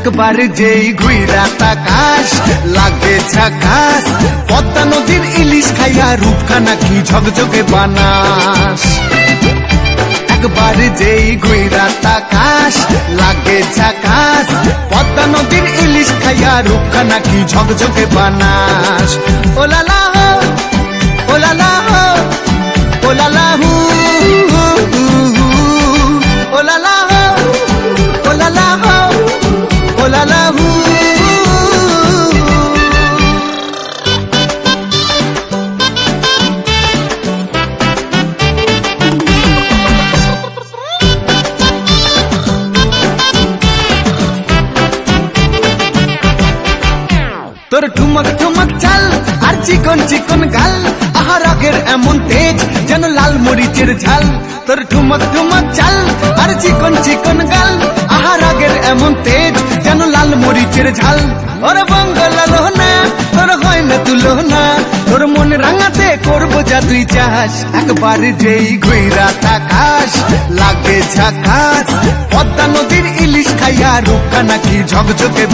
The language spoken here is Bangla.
একবার যেই ঘুইরা তাকাস লাগে ঝাকাস, পদ্মা নদীর ইলিশ খাইয়া রূপখানা কি ঝকঝকে বানাস। একবার যেই ঘুইরা তাকাস লাগে ঝাকাস, পদ্মা নদীর ইলিশ খাইয়া রূপখানা কি ঝকঝকে বানাস। ওলালা হো ওলালা হো ওলালা হু ওলালা হো ওলালা হো ওলালা হু। তোর ঠুমক ঠুমক চাল আর চিকন চিকন গাল, আহা রাগের এমন তেজ যেন লাল মরিচের ঝাল। তোর ঠুমক ঠুমক চাল আর চিকন চিকন গাল, আহা রাগের এমন তেজ যেন লাল মরিচের ঝাল। ওর বঙ্গলালো না তোর হয় না তুলো না, তোর মন রাঙাতে করবো যা তুই চাস। একবার যেই ঘুইরা তাকাস লাগে ঝাকাস, পদ্মা নদীর ইলিশ খাইয়া রূপখানা কি ঝকঝকে